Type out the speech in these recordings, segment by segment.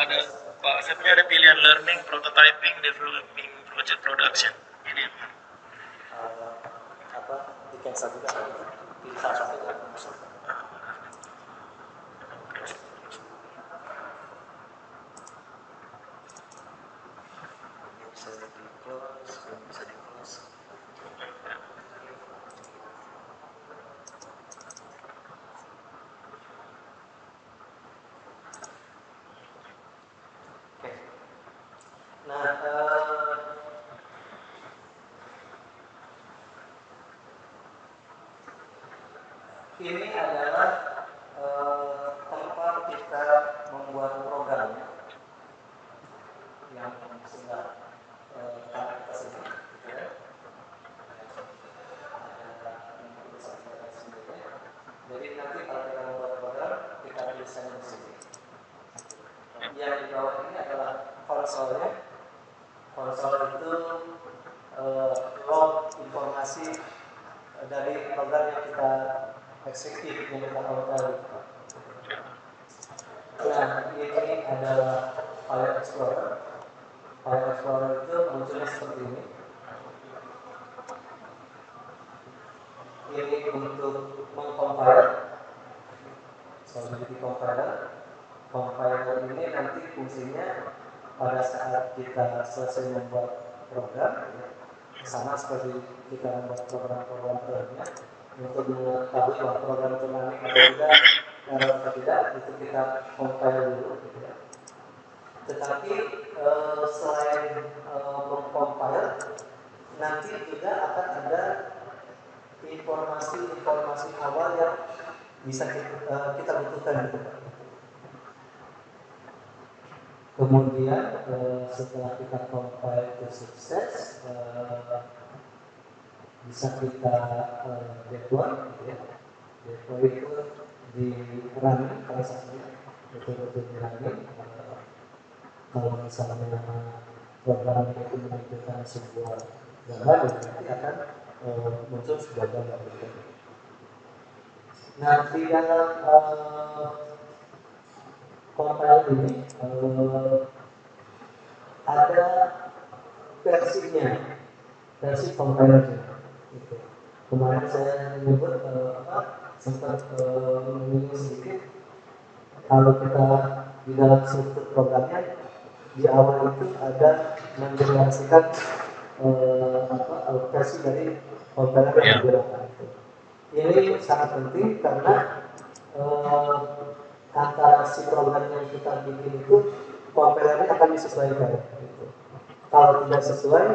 ada Pak Asepnya ada pilihan learning, prototyping, developing, project production. Ini di cancel juga pilih salah satu ya. Bisa di close, bisa di close. Oke. Nah, ini adalah tempat kita membuat program yang sudah kita sini, gitu ya. Jadi nanti kalau kita membuat program, kita tuliskan di sini. Yang di bawah ini adalah konsolnya. Konsol itu log informasi dari program yang kita eksekutif, yang kita compile. Nah, ini adalah File Explorer. File Explorer itu munculnya seperti ini. Ini untuk mengcompile. Seperti compiler. Compiler ini nanti fungsinya pada saat kita selesai membuat program, sama seperti kita membuat program-program lainnya, untuk mengetahui bahwa program itu running atau tidak, error atau tidak, itu kita compile dulu, gitu ya. Tetapi selain mengcompile, nanti juga akan ada informasi-informasi awal yang bisa kita butuhkan, gitu. Kemudian setelah kita compile itu sukses, bisa kita deploy, gitu ya. Deploy itu di running transaksinya, betul-betul di running. Kalau misalnya program itu menampilkan sebuah gambar, nanti akan muncul sebuah gambar. Nah, di dalam compile ini ada versinya, versi compilernya. Gitu. Kemarin saya menyebut sempat menyinggung sedikit, kalau kita di dalam struktur programnya di awal itu ada mendeklarasikan versi dari compiler yang digunakan. Ini sangat penting karena antara si program yang kita bikin itu compilernya akan disesuaikan. Gitu. Kalau tidak sesuai,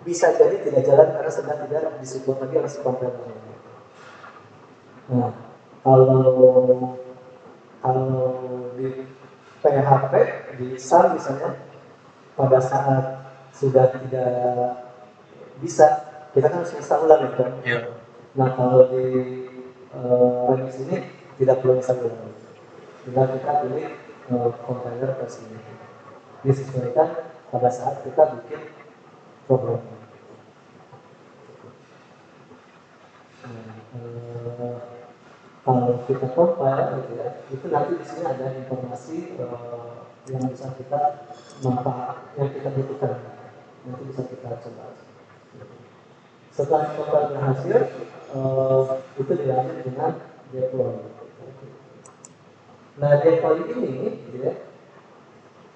bisa jadi tidak jalan karena sedang tidak disebut lagi oleh si compilernya. Nah, kalau di PHP di SAM misalnya, pada saat sudah tidak bisa, kita kan harus install ulang, kan? Yeah. Nah, kalau di Remix ini tidak perlu install ulang. Tinggal kita pilih compiler versi ini. Disesuaikan pada saat kita bikin program. Kalau kita compile, gitu ya, itu nanti di sini ada informasi yang bisa kita yang kita butuhkan. Nanti bisa kita coba. Setelah compile berhasil, itu dilanjut dengan deploy. Nah, deploy ini, gitu ya,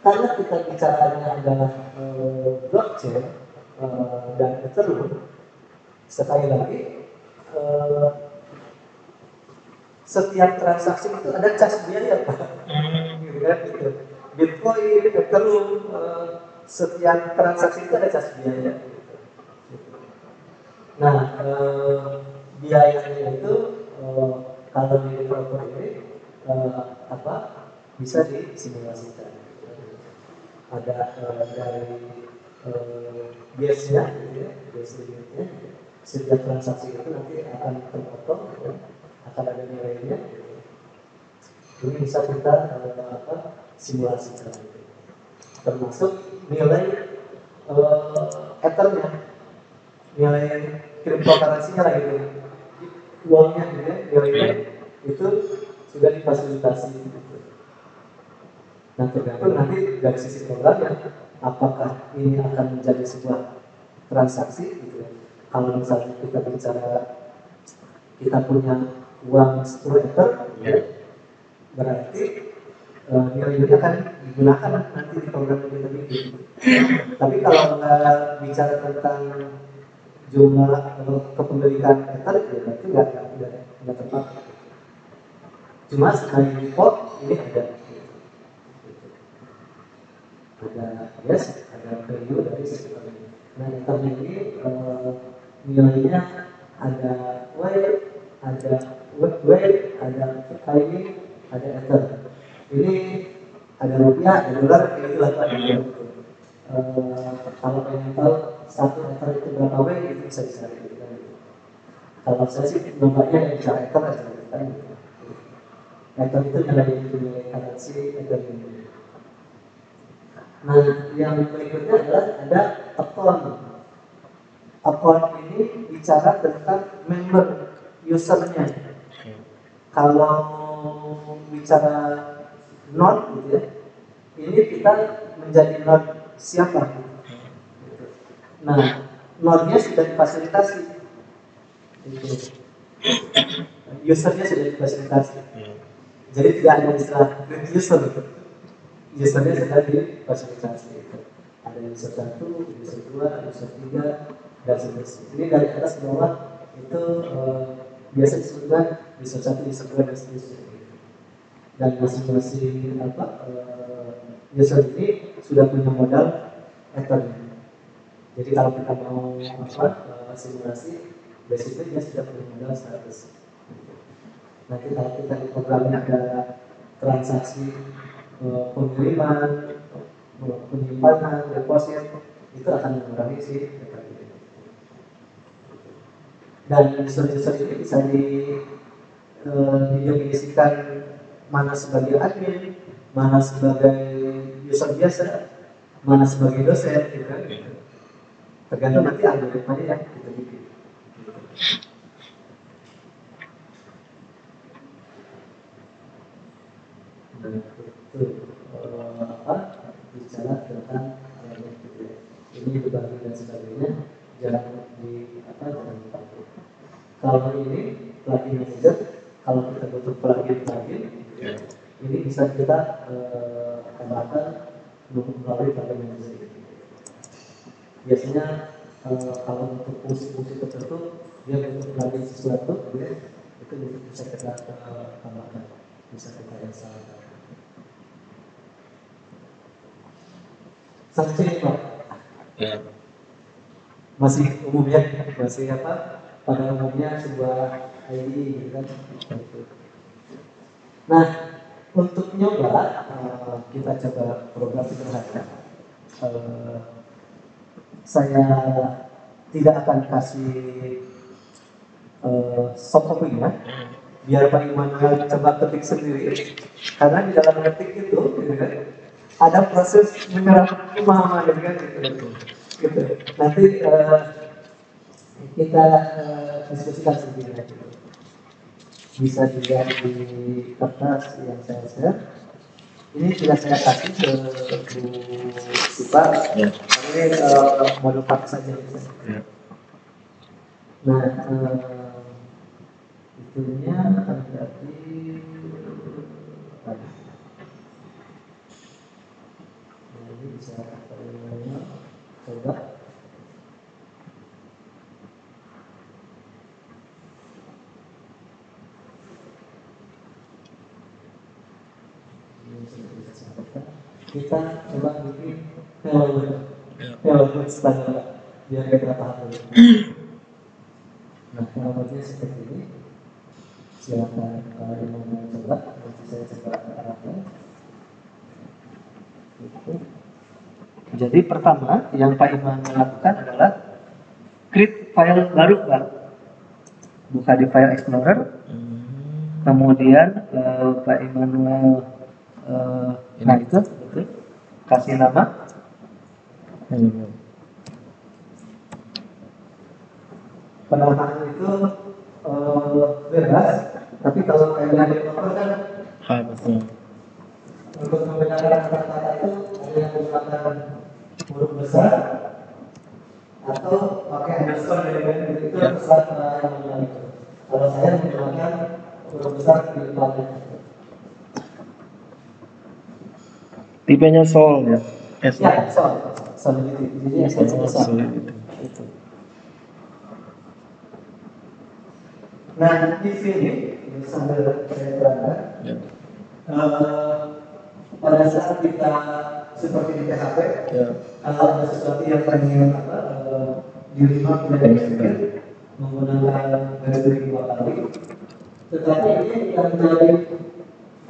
karena kita bicaranya adalah blockchain dan Ethereum, sekali lagi setiap transaksi itu ada cas biaya, Pak. Gitu kan, gitu. Bitcoin, Ethereum, setiap transaksi itu ada cas biaya. Nah, biayanya itu kalau di developer ini bisa disimulasikan. Ada dari base-nya, gitu ya, base limitnya. Setiap transaksi itu nanti akan terpotong, gitu, akan ada nilainya. Gitu. Ini bisa kita simulasikan. Gitu. Termasuk nilai Ether-nya, nilai cryptocurrency-nya lah, gitu. Uangnya, gitu ya, nilainya itu sudah difasilitasi. Gitu. Nah tergantung nanti dari sisi programnya, apakah ini akan menjadi sebuah transaksi gitu ya. Kalau misalnya kita bicara kita punya uang 10 ekor, ya, berarti nilai-nilai akan digunakan nanti di program yang kita bikin. Tapi kalau nggak bicara tentang jumlah kepemilikan ether, ya berarti nggak tepat. Cuma sebagai default ini ada yes, ada value dari sektor ini. Nah ether ini nilainya ada ada ada timing, ada ether. Ini ada rupiah, ada dolar, ini itulah Pak. Kalau pengen tahu satu ether itu berapa W, itu bisa dicari gitu kan. Kalau saya sih nampaknya yang bicara ether aja gitu kan. Ether itu nilai currency ether ini. Nah, yang berikutnya adalah ada account. Account ini bicara tentang member usernya. Kalau bicara node gitu ya, ini kita menjadi node siapa? Nah, node-nya sudah difasilitasi. Usernya sudah difasilitasi. Jadi tidak ada istilah user. Usernya sudah difasilitasi. Ada user 1, user 2, user 3, dan seterusnya. Ini dari atas ke bawah itu biasa disebutkan user 1, user 2, dan seterusnya. Dan masing-masing user ini sudah punya modal ether. Jadi kalau kita mau simulasi, basically dia sudah punya modal 100. Nanti kalau kita di programnya ada transaksi pengiriman, penyimpanan, deposit, itu akan mengurangi si ether. Dan user-user ini bisa didefinisikan mana sebagai admin, mana sebagai user biasa, mana sebagai dosen, gitu kan? Tergantung nanti algoritmanya yang kita bikin. Nah, itu bicara tentang ini berbagi dan sebagainya, jangan jangan dipakai. Kalau ini plugin manager, kalau kita butuh plugin, ini bisa kita tambahkan melalui plugin manager. Biasanya kalau untuk fungsi-fungsi tertentu dia butuh plugin sesuatu, itu bisa kita tambahkan, bisa kita installkan. Sampai Pak. Ya. Masih umumnya, masih pada umumnya sebuah ID gitu kan. Nah, untuk nyoba kita coba program sederhana. Saya tidak akan kasih soft copy-nya, biar Pak Immanuel coba ketik sendiri. Karena di dalam ketik itu, gitu kan, ada proses menyerap pemahaman, gitu. Nanti kita diskusikan sendiri. Bisa dilihat di kertas yang saya share. Ini sudah saya kasih ke Bu Sipa. Ya. Ini modul pakai saja. Ya. Nah, itunya akan berarti ini bisa coba. Kita coba bikin hello standar biar kita paham dulu. Nah, hello-nya seperti ini. Silakan yang mau coba, nanti saya coba arahkan. Jadi pertama yang Pak Iman lakukan adalah create file baru, Pak. Buka di File Explorer. Kemudian Pak Immanuel nah itu kasih nama penamaan itu bebas, tapi kalau kayak developer kan untuk membedakan besar atau pakai underscore dari band itu besar yang itu. Kalau saya menggunakan huruf besar di depannya. Tipenya sol ya. S. Ya, solidity. Jadi esensi besar. Itu. Nah, di sini sambil saya terangkan, Ya. pada saat kita seperti di PHP, Ya. kalau ada sesuatu yang pengen di remark dan execute menggunakan garis miring 2 kali, tetapi ini akan menjadi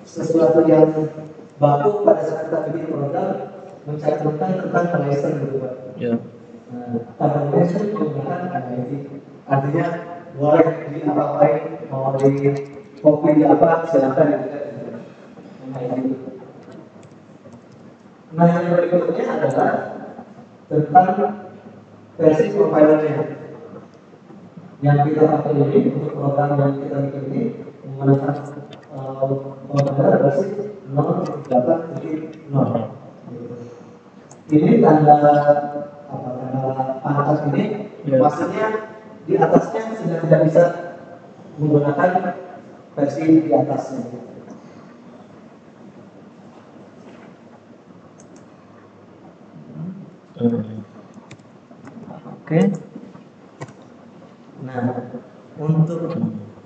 sesuatu yang baku pada saat kita bikin program mencantumkan tentang connection gitu Pak. Ya. Connection menggunakan MIT, artinya boleh di apa-apain, mau di copy di apa silakan gitu. MIT. Nah yang berikutnya adalah tentang versi compilernya. Yang kita pakai ini untuk program yang kita bikin ini menggunakan compiler versi 0.8.0. Ini tanda pangkat ini, maksudnya di atasnya sudah tidak bisa menggunakan versi di atasnya. Oke. Nah, untuk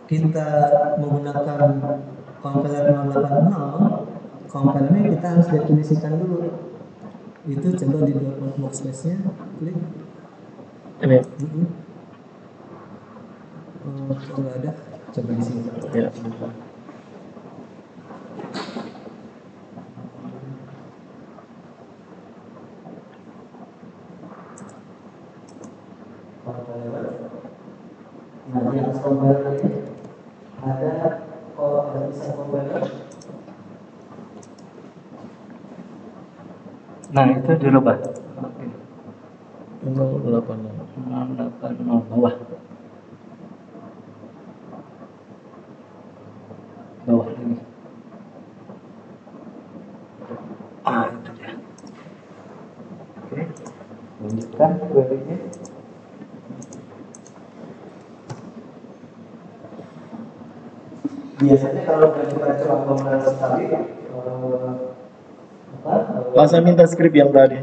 kita menggunakan compiler 080, compilernya kita harus definisikan dulu. Itu coba di workspace-nya, klik. Ini. Kalau nggak ada, coba di sini. Ya. Nah, yang compiler ini ada kalau ada bisa compiler. Nah, itu dirubah. Oke. 080 bawah. Bawah ini. Itu dia. Oke. Lanjutkan query-nya. Biasanya kalau kita coba compiler sekali, saya minta skrip yang tadi.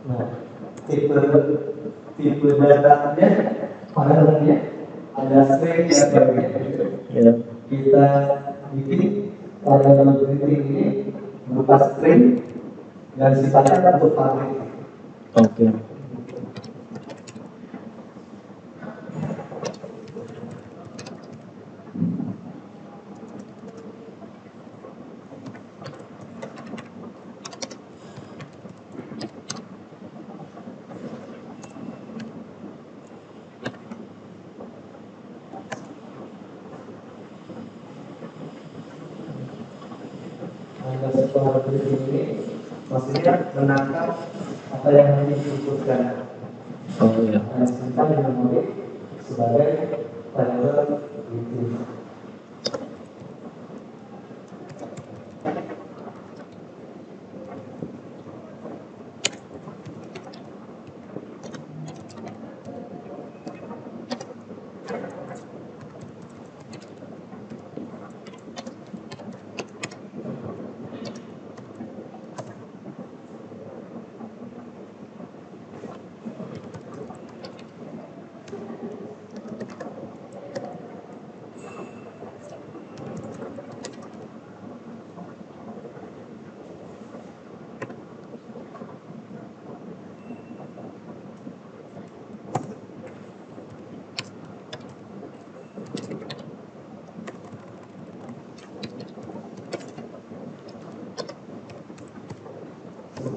Nah, tipe datanya variabelnya ada string dan variabel. Ya. Kita bikin variabel greeting ini berupa string dan sifatnya untuk variabel. Oke. Setelah ini maksudnya menangkap apa yang diinputkan. Oh ya. Dan simpan di memori sebagai variabel greeting.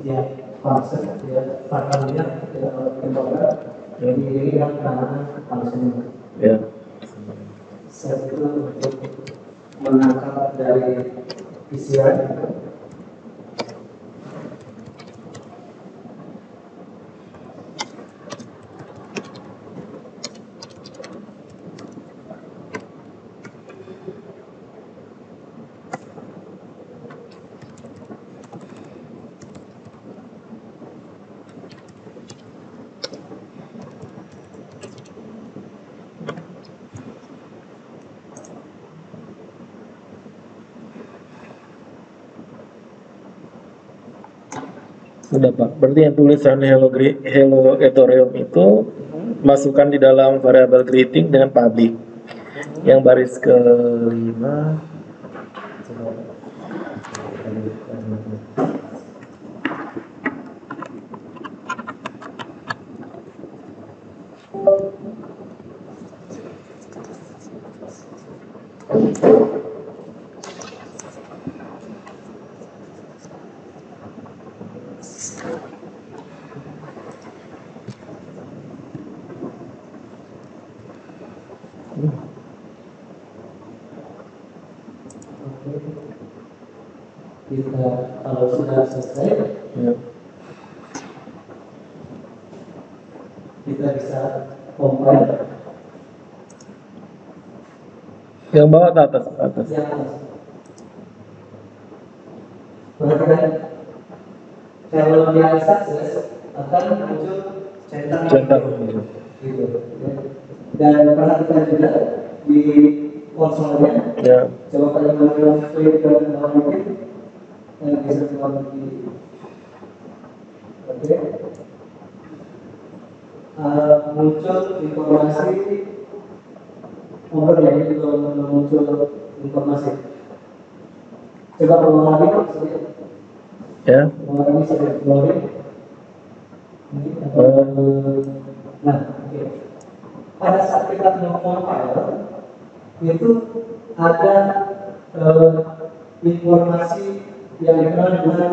setiap fase ya perkalian ya program ini kan penanganan fasenya Ya. set itu untuk menangkap dari isian Sudah Pak. Berarti yang tulisan hello Ethereum itu masukkan di dalam variabel greeting dengan public. Yang baris kelima. kita kalau sudah selesai Ya. kita bisa compile Yang bawah atau atas? Atas. yang perhatikan kalau dia sukses akan muncul Centang. gitu ya. Dan perhatikan juga di konsolnya Ya. coba kalian melakukan klik ke bawah mungkin yang bisa keluar di oke. Muncul informasi nomor ya itu muncul informasi coba ulang lagi maksudnya Ya. ulang lagi saya keluarin ini nah oke. Pada saat kita meng-compile itu ada informasi yang dikenal dengan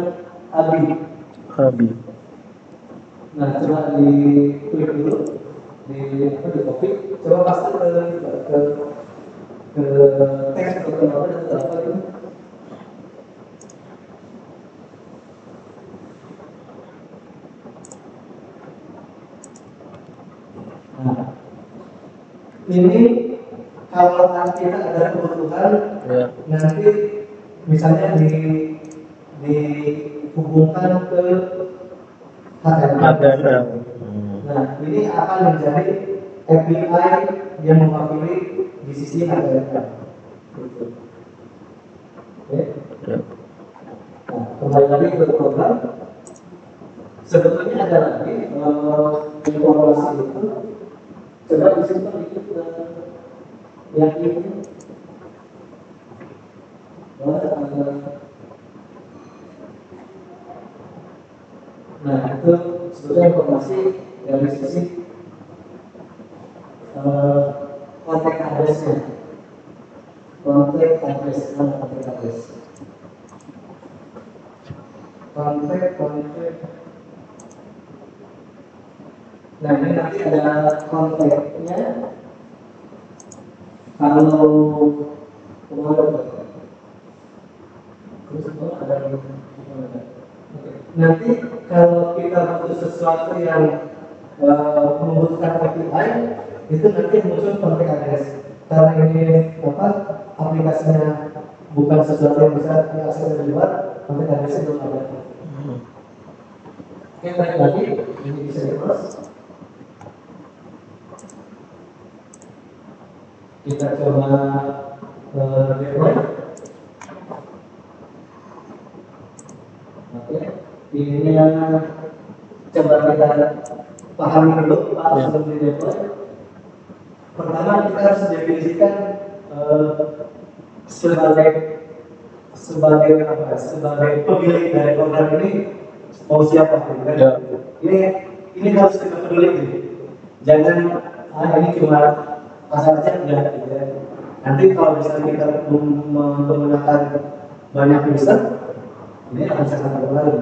ABI. Habis. Nah, coba di klik dulu di copy. Coba paste ke teks atau ke apa dan apa itu. Nah, ini kalau kita ada kebutuhan Ya. nanti misalnya dihubungkan ke HTML. Nah, ini akan menjadi API yang mewakili di sisi HTML. Gitu. Oke. Ya. Nah, kembali lagi ke program. Sebetulnya ada lagi informasi itu. Coba disimpan dikit yang ini. Nah, itu sebetulnya informasi dari sisi kontak address-nya. Kontak address. Nah, ini nanti ada kontaknya. Kalau ada nanti kalau kita butuh sesuatu yang membutuhkan API itu nanti muncul kontak address karena ini aplikasinya bukan sesuatu yang bisa diakses dari luar, kontak address belum ada. Oke, baik lagi ini bisa di-close. Kita coba deploy. Oke, ini yang coba kita pahami dulu Pak sebelum di deploy. Pertama kita harus definisikan sebagai pemilik dari program ini mau siapa kan? Ya. Ini harus kita peduli. Jangan ini cuma pasar saja enggak gitu ya. Nanti kalau misalnya kita menggunakan banyak user ini akan sangat berpengaruh.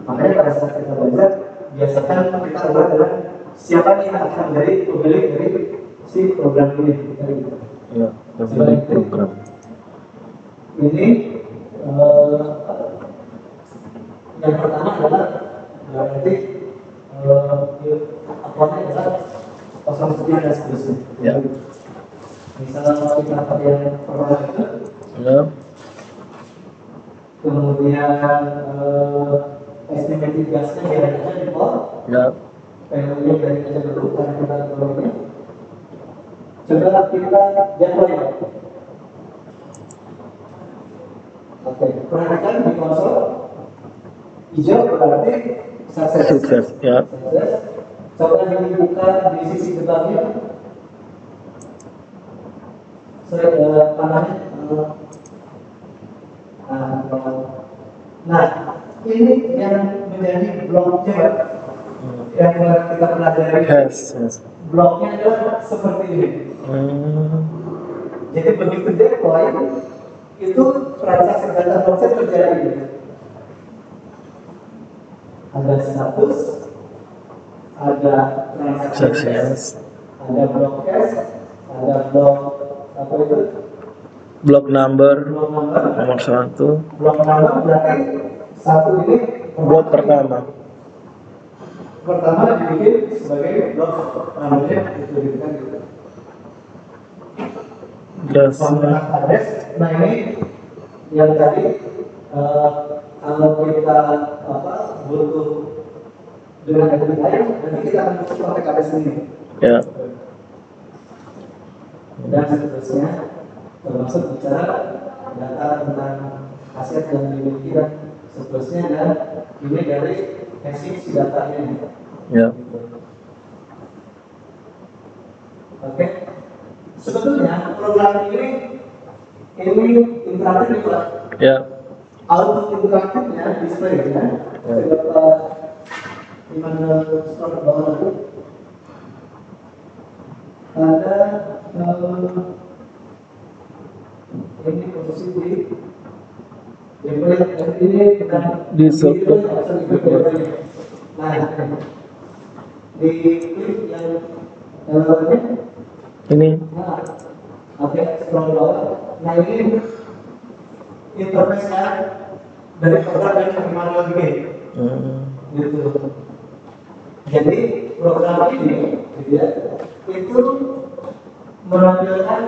Makanya pada saat kita belajar, biasakan kita mulai dengan siapa nih yang akan menjadi pemilik dari si program ini. Ya, pemilik program. Ini yang pertama adalah berarti akunnya adalah 09 dan seterusnya. Ya. Misalnya kita pakai yang pertama itu, Ya. kemudian estimated gasnya biar aja di bawah, Ya. pengennya dari aja dulu karena kita ini. Coba kita jadwalnya. Oke, perhatikan di konsol hijau berarti sukses. Sukses, ya. Sukses. Coba dibuka di sisi depannya. Saya panahnya. Nah, ini yang menjadi bloknya yang kita pelajari. Yes, yes. Bloknya adalah seperti ini. Jadi begitu deploy itu transaksi data blockchain terjadi. Ada status, ada transaksi, ada blok cache, ada blok apa itu? Blok number Blok number. nomor 1. Blok number berarti satu ini Blok pertama. pertama dibikin sebagai blok namanya itu kan gitu. Yes. Penggunaan address, nah ini yang tadi kalau kita butuh dengan API lain, nanti kita akan butuh kontak address ini. Ya. Dan seterusnya, termasuk bicara data tentang aset yang dimiliki dan seterusnya, dan ini dari hashing si datanya ini. Ya. Oke. Sebetulnya program ini interaktif Pak. Ya. Auto interaktifnya displaynya beberapa di mana store bawah itu ada ini posisi di ini kita Di satu. nah di klik yang Ini. nah, oke, scroll bawah. Nah ini interface-nya dari program yang bagaimana lagi gitu. Jadi program ini gitu ya, itu menampilkan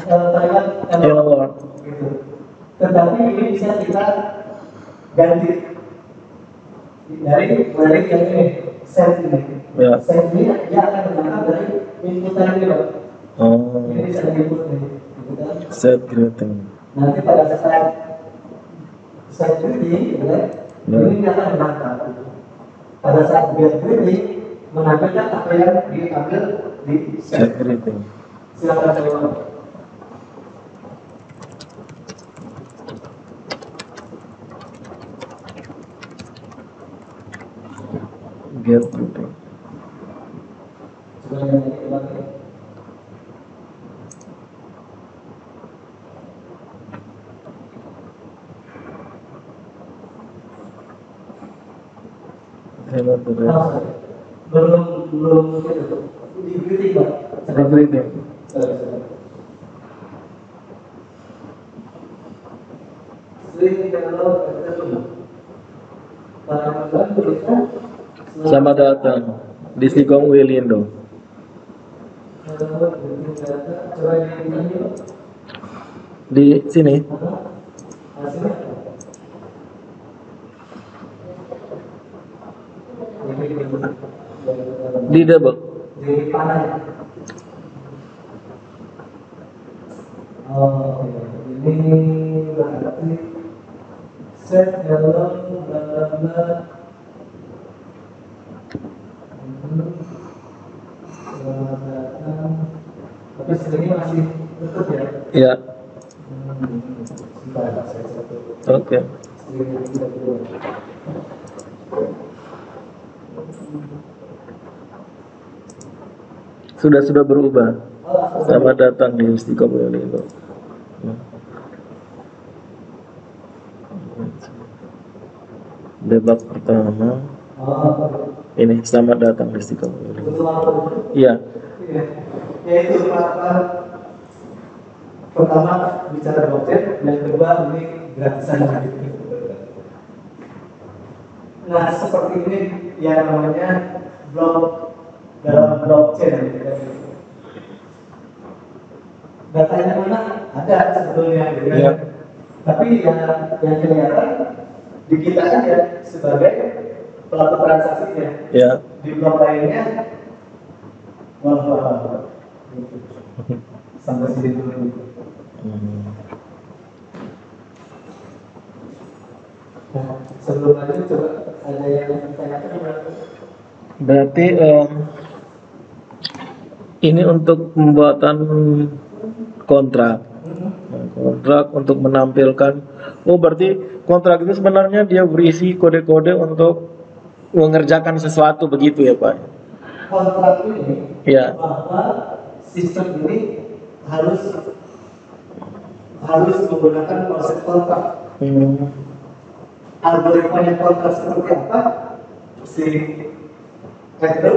Taiwan Hello. gitu. Tetapi ini bisa kita ganti dari yang ini set ini. Ya. Set ini dia akan berangkat dari inputan ini Pak. Oh. Ini bisa diinput nih, gitu kan. Set greeting. Nanti pada saat set greeting, ini dia akan menangkap. Pada saat get greeting, menampilkan apa yang diambil di Set set. greeting. Silakan coba. Get greeting. Coba yang lagi. Hello today. Belum gitu. Di greeting Pak. Set greeting. Sering kalau para tulisnya Selamat datang di Stikom Wilindo. coba ini Di sini. hasilnya Di double. di panel. Oh, ini berarti set dalam selamat datang. Tapi sebenarnya masih tutup ya. Ya. Sebentar, saya satu. Oke. Sudah berubah. Selamat datang di Stikom Wilindo. Debug pertama. Ini selamat datang di Istiqomah. Betul apa? Iya. Iya. Yaitu pertama bicara blockchain, yang kedua ini gratisan. Nah, seperti ini yang namanya blok dalam blockchain. Datanya mana? Ada sebetulnya, gitu kan? Iya. Tapi yang kelihatan di kita aja sebagai pelaku transaksinya. Ya. Di blok lainnya, wah, sampai sini dulu. Nah, sebelum lanjut coba ada yang ditanyakan? Berarti ini untuk pembuatan kontrak. Kontrak untuk menampilkan. Oh, berarti kontrak itu sebenarnya dia berisi kode-kode untuk mengerjakan sesuatu begitu ya, Pak? Kontrak ini Ya. bahwa sistem ini harus menggunakan konsep kontrak. Algoritmanya kontrak seperti apa? Si trader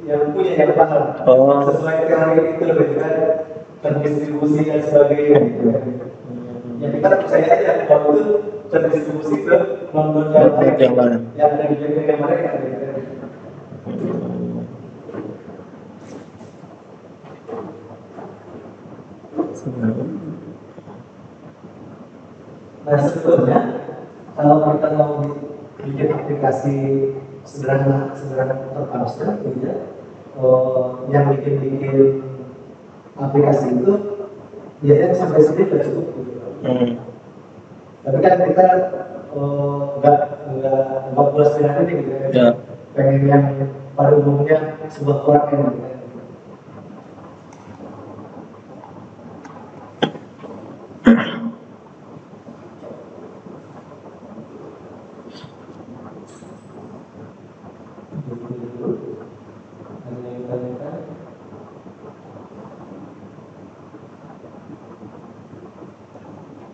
yang punya yang paham. Oh. Sesuai teori itu lebih kan terdistribusi dan sebagainya. Ya kita percaya aja kalau itu terdistribusi ke non yang lain yang ada di jaringan mereka. Nah, sebetulnya kalau kita mau bikin aplikasi sederhana terpaksa, gitu ya, yang bikin aplikasi itu biasanya sampai sini sudah cukup. Tapi kan kita nggak puas dengan ini, gitu ya. Pengen yang pada umumnya sebuah keluarga, gitu ya.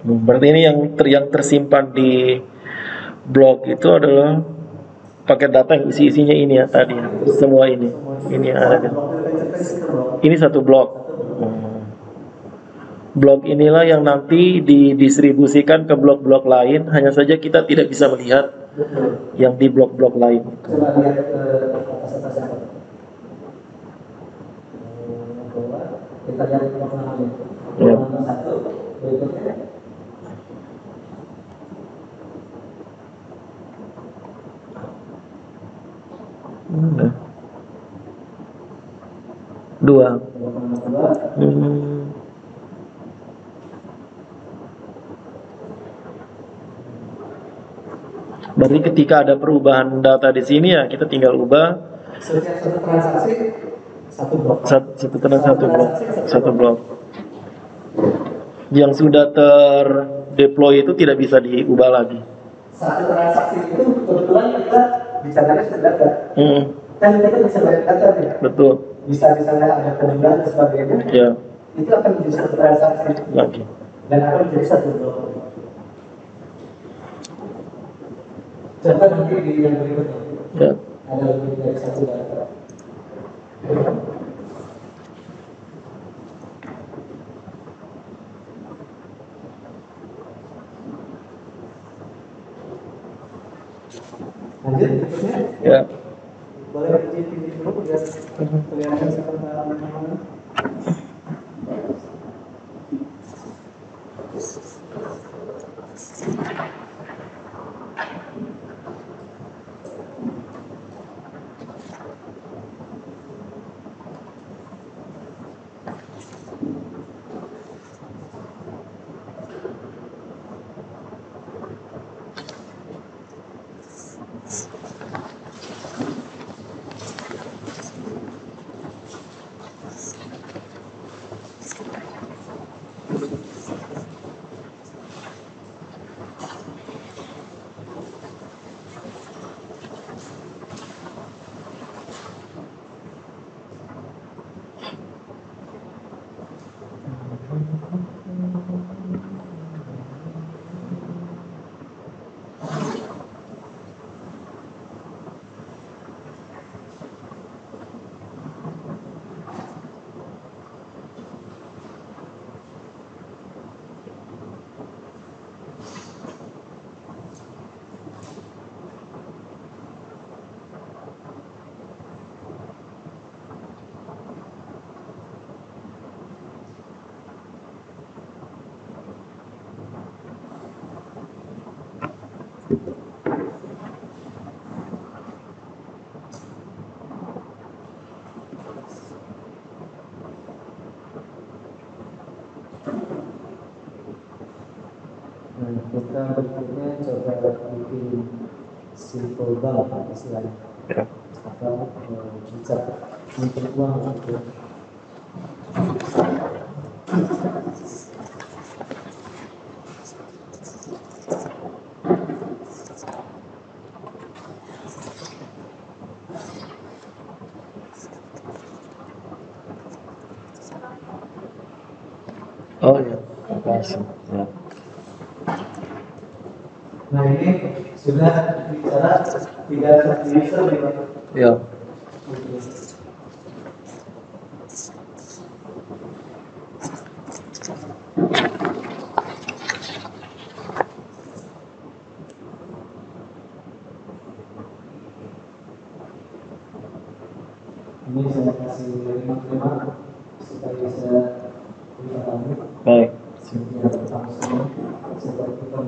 Berarti ini yang tersimpan di blog itu adalah paket data yang isinya ini ya tadi ya. Semua ini ada. Ini satu blok. Blok inilah yang nanti didistribusikan ke blok-blok lain. Hanya saja kita tidak bisa melihat yang di blok-blok lain. Coba lihat ke atas. Kita lihat blok namanya. Blok satu berikutnya. Dua. Berarti ketika ada perubahan data di sini ya kita tinggal ubah. Setiap satu transaksi satu blok. Satu blok. Yang sudah terdeploy itu tidak bisa diubah lagi. Satu transaksi itu kebetulan kita bicaranya sudah data. Kan kita bisa banyak data ya. Betul. Bisa misalnya ada penundaan dan sebagainya. Ya. Itu akan menjadi satu transaksi Lagi. dan akan menjadi satu blok. Coba nanti di yang berikutnya. Ya. Ada lebih dari satu data. Lanjut berikutnya. Ya. Boleh di dulu biar kelihatan seperti mana. Nah, kita berikutnya coba bikin simple bank istilahnya Ya. atau bisa untuk uang gitu. Oh ya, makasih. Ya. Nah ini sudah bicara tidak satu user nih Pak. Ya. Oke. Ini saya kasih link-link supaya bisa dipahami. Baik. Ya, langsung seperti itu.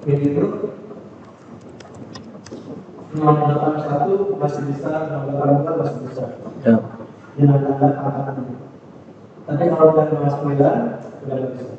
Ini itu 081 masih bisa, 084 masih bisa. Ya. Dengan tanda angkatannya. Tapi kalau udah 09 udah nggak bisa.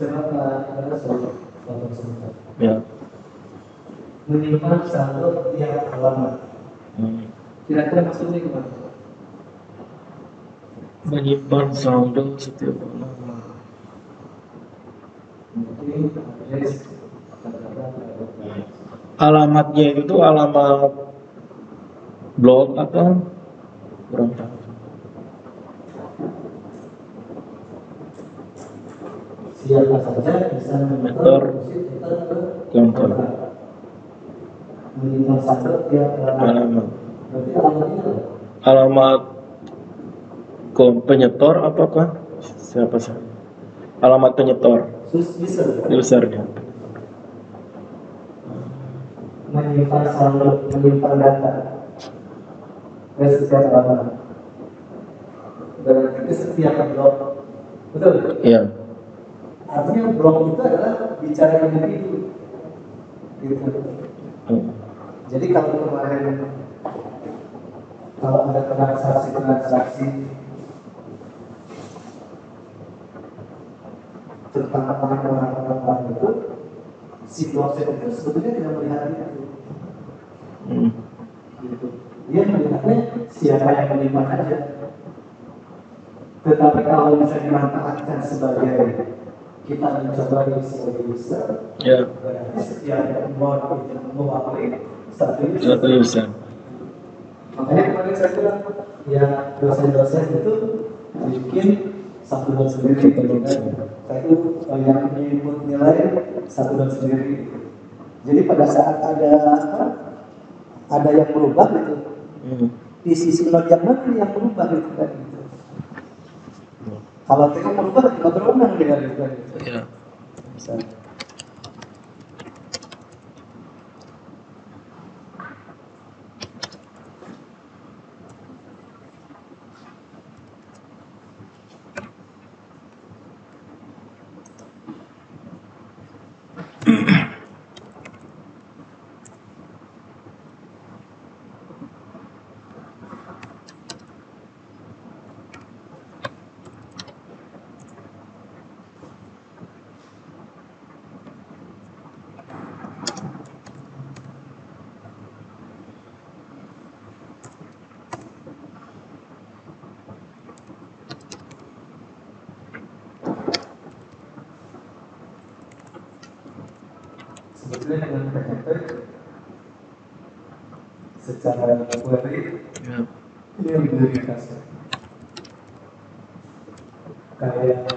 Coba kita soal sebentar. Ya. Menyimpan saldo tiap halaman. Kira-kira maksudnya gimana? Menyimpan saldo setiap halaman. Mungkin address Alamatnya itu alamat blog atau kurang tahu. siapa saja bisa Mentor. Kontor. menyimpan saldo tiap halaman. Alamat. Berarti alamatnya apa? Alamat penyetor apakah? Siapa sih? Alamat penyetor. Usernya. Menyimpan saldo, menyimpan data. Setiap halaman. Berarti setiap blok. Betul? Iya. Artinya blok itu adalah bicara individu. Gitu. Jadi kalau kemarin kalau ada transaksi tentang orang-orang itu, si blockchain itu sebetulnya tidak melihat itu. Gitu. Dia melihatnya siapa yang menyimpan aja. Tetapi kalau bisa dimanfaatkan sebagai kita mencoba ini sebagai user, Ya. berarti setiap node itu mewakili satu Satu user. user. Makanya kemarin saya bilang, ya dosen-dosen itu bikin satu node sendiri. Saya itu yang input nilai satu node sendiri. Jadi pada saat ada yang berubah gitu, di sisi node yang mana yang berubah gitu kan? Gitu. Kalau TK berubah, kita berwenang dengan itu kan? Gitu. Ya. Misalnya. Sebetulnya dengan PHP secara query ini yang lebih ringkas. Kayak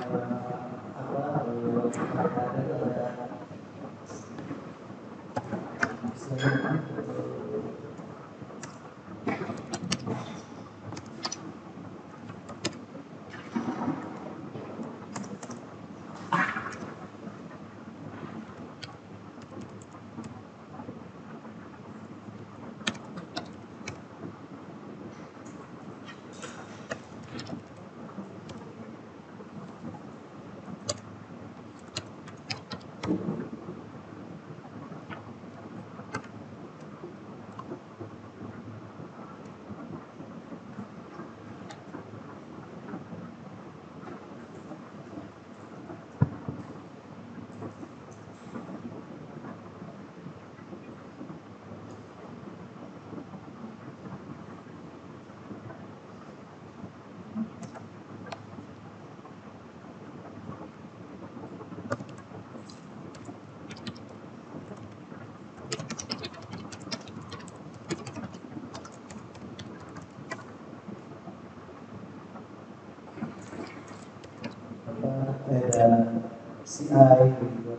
CI gitu.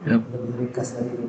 Lebih ringkas dari itu.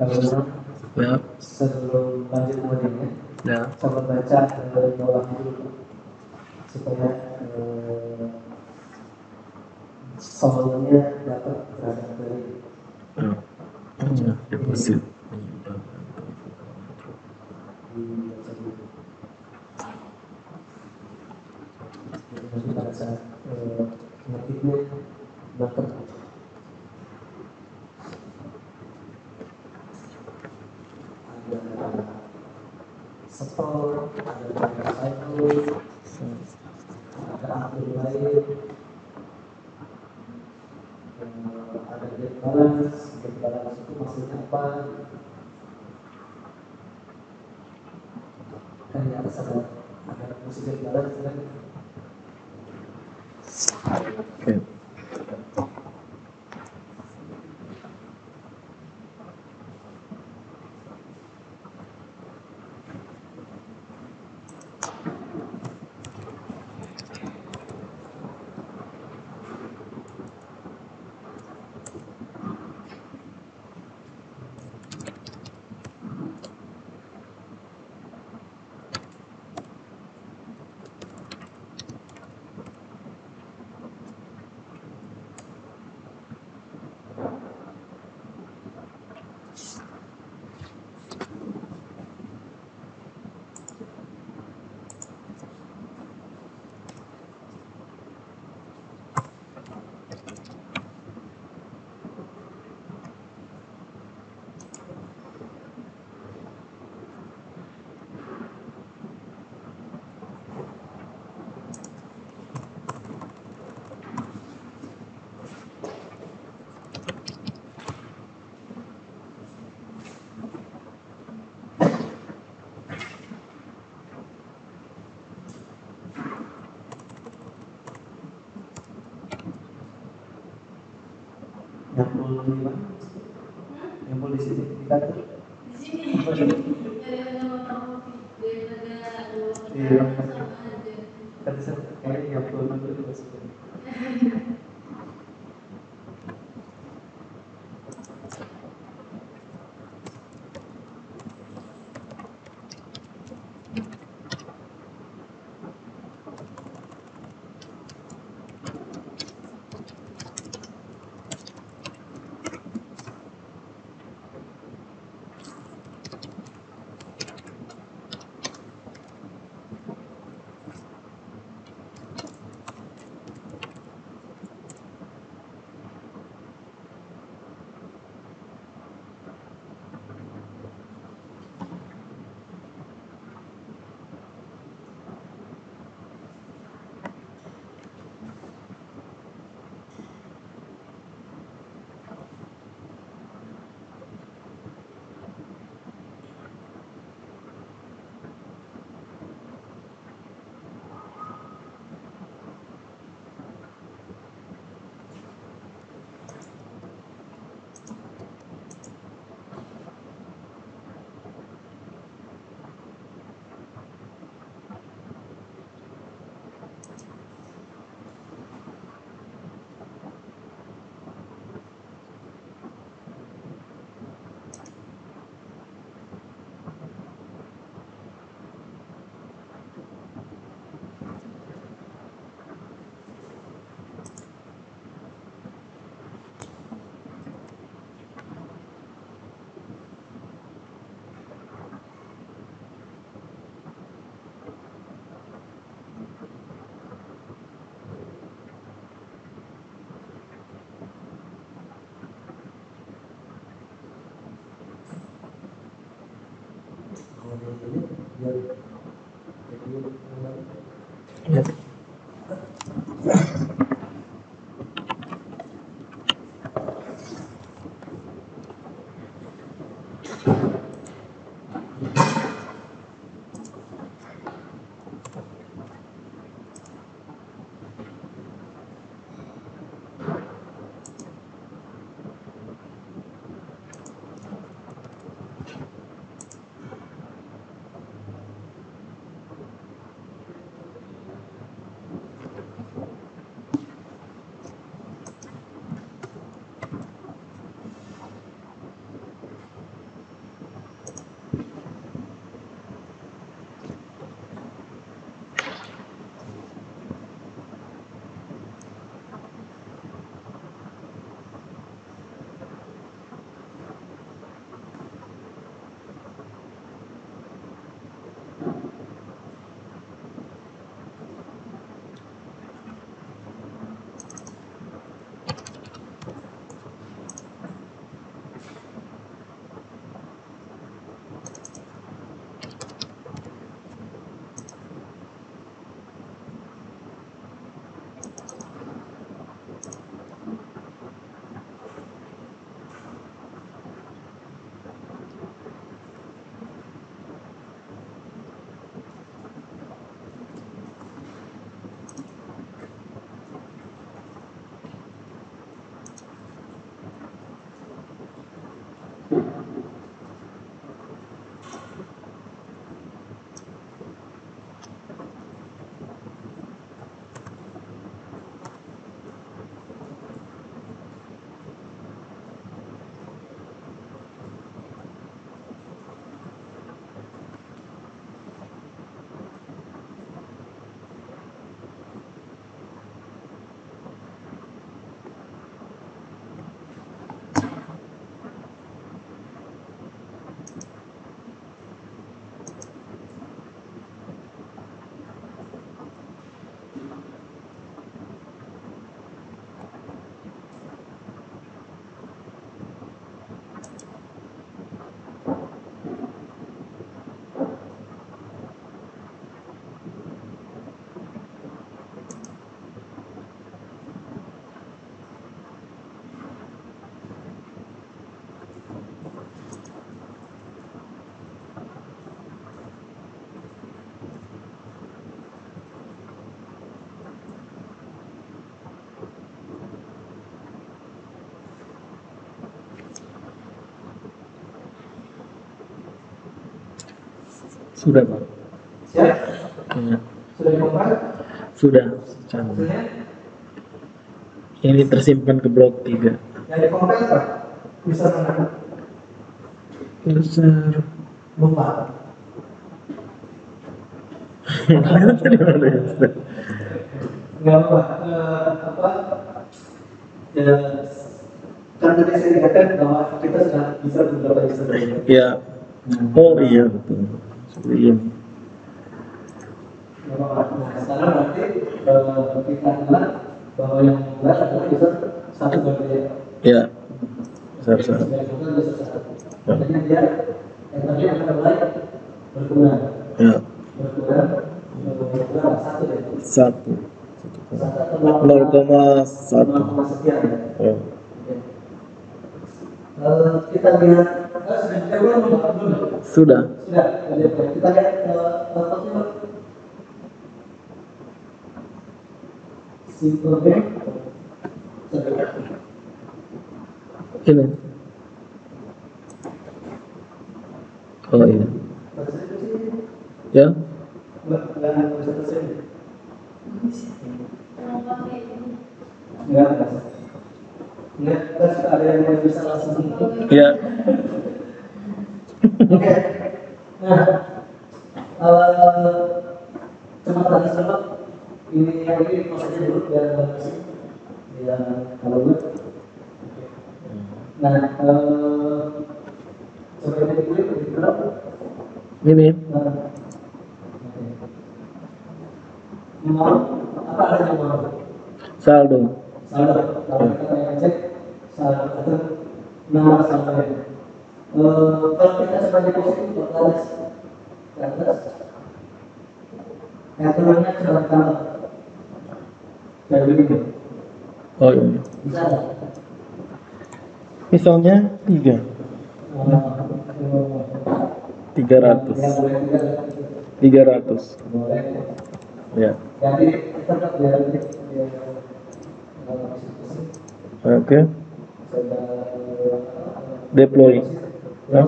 kalau memang Ya, sebelum lanjut modelnya, ya. coba baca bawah dulu supaya soalnya dapat terhadap dari Ya. Ya, deposit. dibaca dulu. Jadi nanti pada saat ngetiknya dapat ada store, ada cycle, ada atur lain, ada get balance itu maksudnya apa? Kan di atas ada fungsi get balance kan? Oke. Nyampul di mana? Nyampul di sini di kantor. Di sini daripada ngomong daripada Iya. sama aja. Kan saya kayaknya nyampul dulu di sini. Ya. Sudah Pak. Siap? Ya. Sudah dibongkar? Sudah. Hasilnya? Ini tersimpan ke blok 3. Yang dibongkar apa? Bisa mana? Besar. Lupa. Tadi mana ya, Ustaz? Nggak apa. Apa? Ya, kan tadi saya ingatkan bahwa kita sudah bisa beberapa user. Ya. Oh iya betul. Seperti ini. Nah, sekarang berarti kita ingat bahwa yang berat adalah user satu berarti ya. Ya. Besar besar. Jadi dia yang tadi akan mulai berkurang. Ya. Berkurang satu ya. 1. 0,1 sekian ya. Oh. Kita lihat sudah belum? Sudah. Sudah. Kita lihat fotonya. Simple bank. Ini. Oh iya. Ya. Enggak bisa tersenyum. Kalau pakai ini. Enggak. Enggak, terus ada yang bisa langsung. Ya. Oke. Nah, cuma tadi sebab ini prosesnya dulu biar bersih. Ya, kalau enggak. Nah, coba ini diklik, diklik. Ini. Nomor apa ada nomor? Saldo. Saldo. Kalau kita pengen cek saldo itu nomor saldo. Kalau kita sebagai posisi ke atas, yang turunnya coba tambah. Kayak begini. Oh iya. Bisa nggak? Misalnya 3. 300. Ya, boleh juga. 300. Boleh. Ya. Jadi kita tak biar Oke. Deploy. Ya.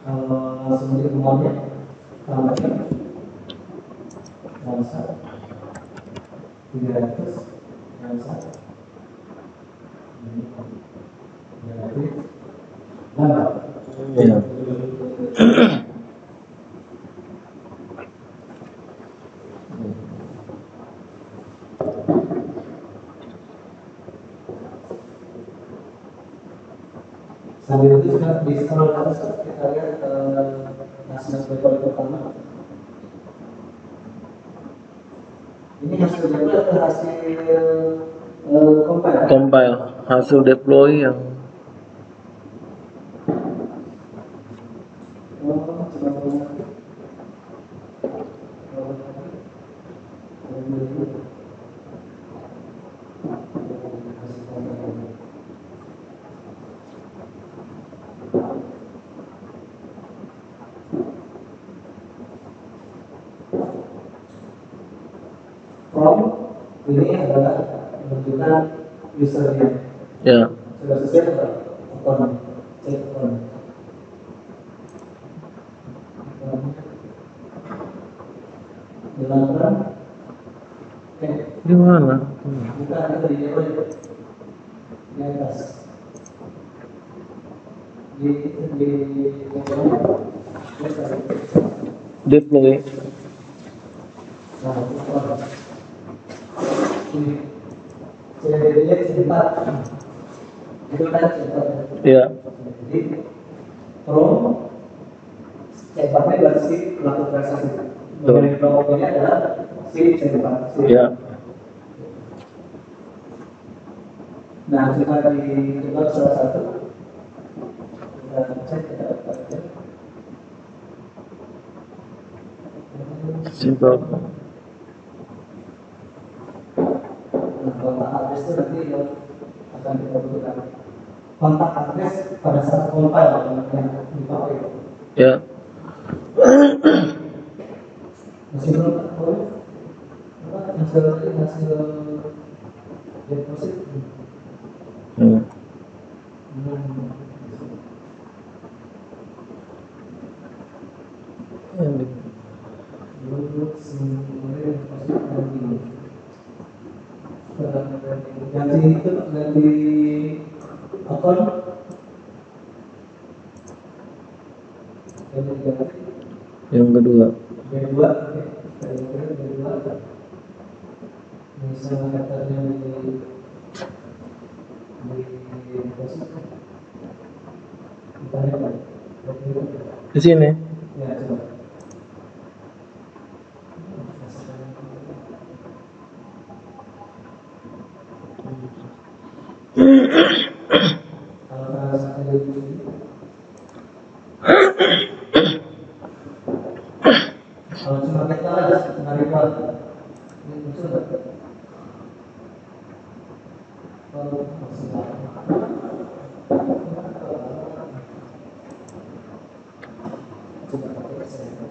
Kalau langsung di rumahnya, tambahkan 300, 300, Iya. Sambil itu juga di scroll ke atas kita lihat hasil paper pertama. Ini hasil paper atau hasil compile? Compile hasil deploy yang from ini adalah menunjukkan usernya. ya. Sudah sesuai atau akun? Cek akun. Dilakukan. Di mana? Bukan itu di depan di atas. Di Deploy. nah, ini CDD-nya cepat. Itu kan cepat. Ya. Jadi from cepatnya berarti si pelaku transaksi. Mengenai kelompok ini adalah si cepat. Ya. Nah, jika di salah satu kita cek ya. Simple. Nah, kontak address itu nanti yang akan kita butuhkan. Kontak address pada saat compile yang dipakai. Ya. Masih belum tahu hasil deposit. Hmm. Ganti itu ganti akun Yang kedua. yang kedua misalnya katanya di deposit kita lihat Di sini. ya coba. Kalau transaksi di kalau cuma kita aja menarik uang ini muncul nggak? Kalau maksimal coba pakai saya.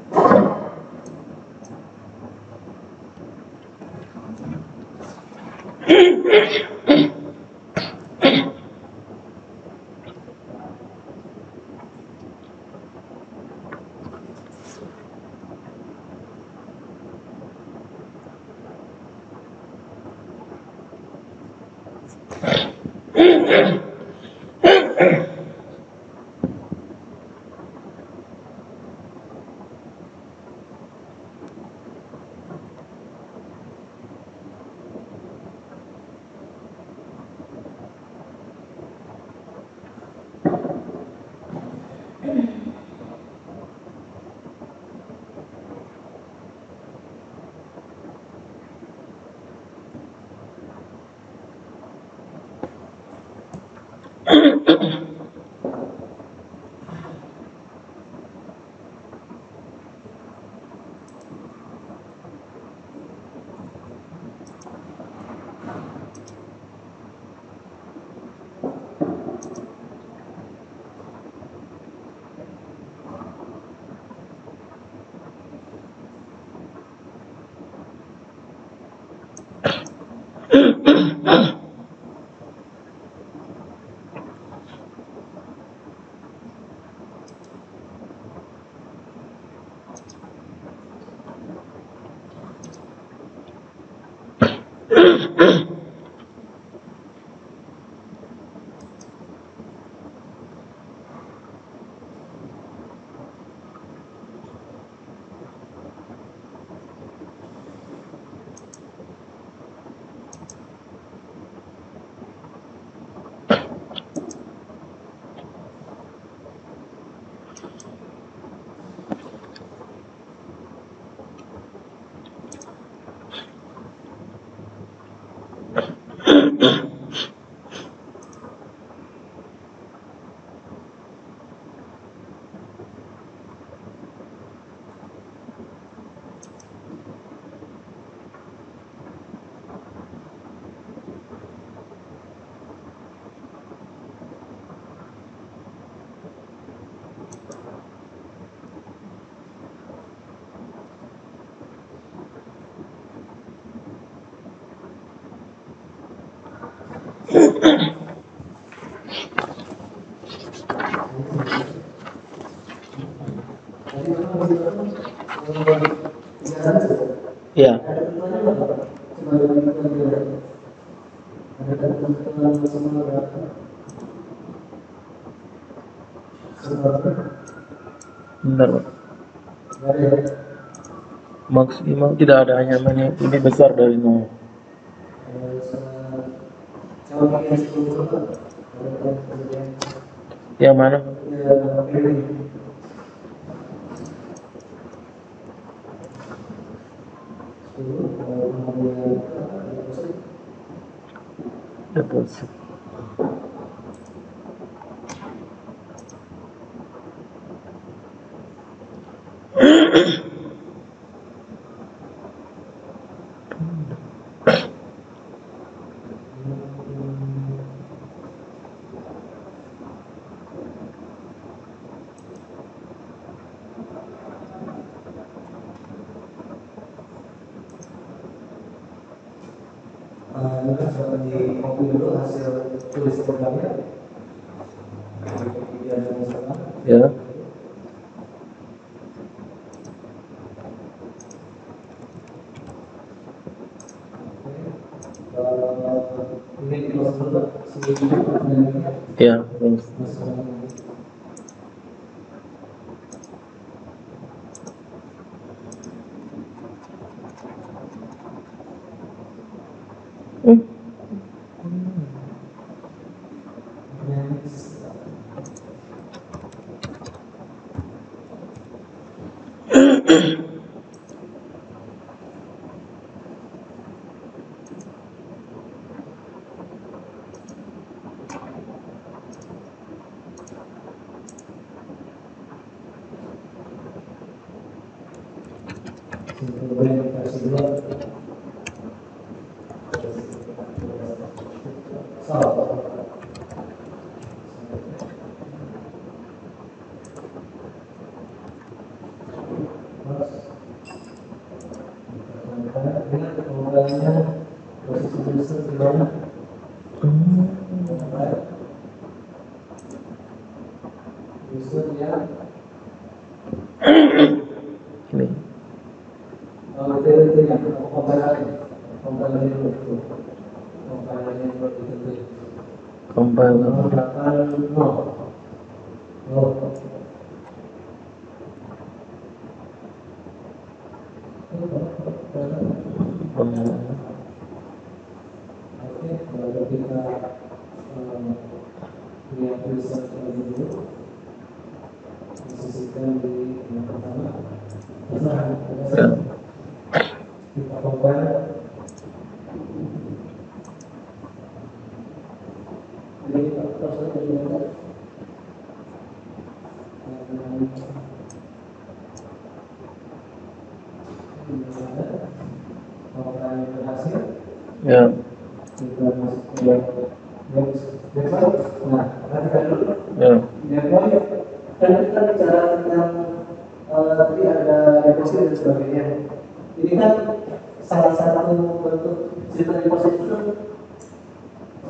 Ya. Benar, Pak. Maksimal tidak ada, hanya ini besar dari nol. Yang mana? Deposit. Ini kan coba di copy dulu hasil tulis programnya. Kemudian yang sana. Ya. Ini di close dulu sebelumnya. Ya, terus. Ini. Compiler. Baru kita lihat tulisan dulu, posisikan di yang pertama. Ya. Kita compare. Jadi kita proses dulu. Compare berhasil. Ya. Kita masuk ke deploy. Nah, perhatikan dulu. Ya. Deploy. Kan kita bicara tentang tadi ada deposit dan sebagainya. Ini kan salah satu bentuk sistem deposit itu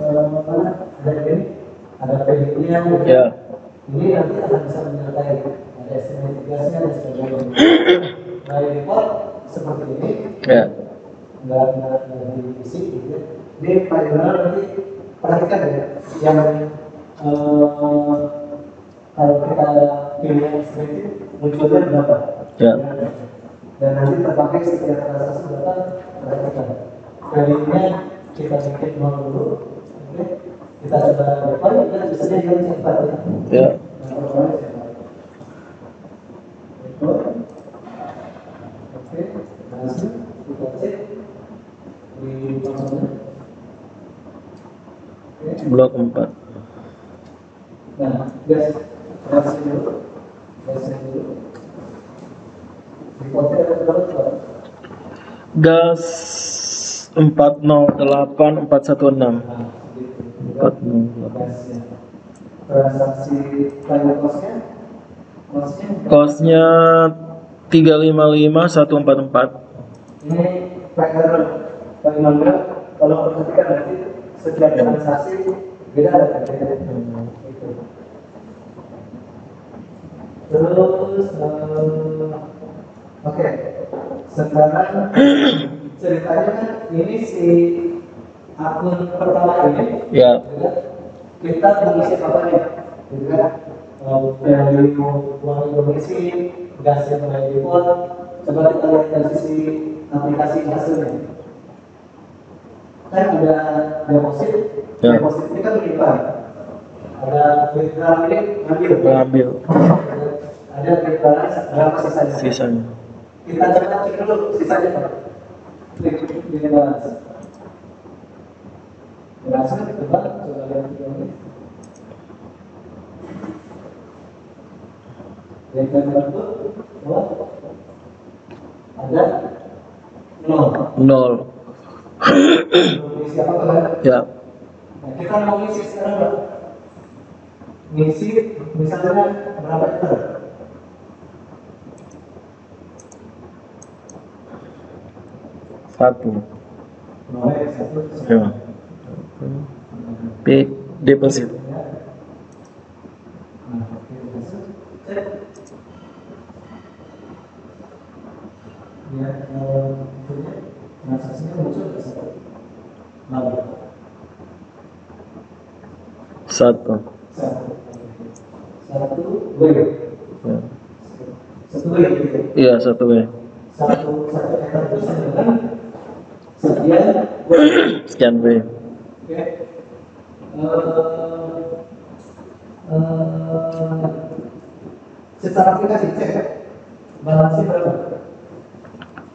mana? Ada ini, ada PDP-nya. Ya. Ini nanti akan bisa menyertai ada estimasinya dan sebagainya. By default seperti ini. Ya. Nggak diisi gitu. Ini final nanti perhatikan ya yang kalau kita pilih ekstraktif munculnya berapa Ya. dan nanti terpakai setiap transaksi berapa perhatikan value-nya kita bikin 0 dulu. Oke, kita coba deploy dan biasanya dia cepat ya. Ya. Oke, berhasil kita cek di konsolnya. Blok 4. Nah, gas dulu. Di kota ada berapa? Gas 408 416. Nah, gitu. 408. Gasnya. Transaksi final cost-nya? Kosnya 355 144. Ini final kalau perhatikan nanti setiap transaksi beda ada beda. Gitu. Terus oke. Sekarang ceritanya kan ini si akun pertama ini Ya. kita mengisi apa nih? Gitu kan? Dari uang Indonesia, gas yang by default. Coba kita lihat dari sisi aplikasi hasilnya. Kan ada deposit, Ya. deposit ini kan menyimpan. Ada withdraw ini Ambil ada withdraw berapa sisanya? sisanya. Kita coba cek dulu sisanya Pak. Klik di balance. Berhasil coba lihat ini. Lihat gambar itu, ada 0. Nol. Mengisi apa kan? Ya. Nah, kita mau ngisi sekarang berapa? Ngisi misalnya berapa liter? Satu. Satu. Ya. P deposit. Nah, oke, masuk. Cek. Ya, punya transaksinya muncul nggak satu? Lalu. Satu. Satu W. Ya. Satu W gitu. Iya, satu ya. Satu hektar itu sama dengan sekian W. Sekian B. Oke. Secara aplikasi cek balansnya berapa?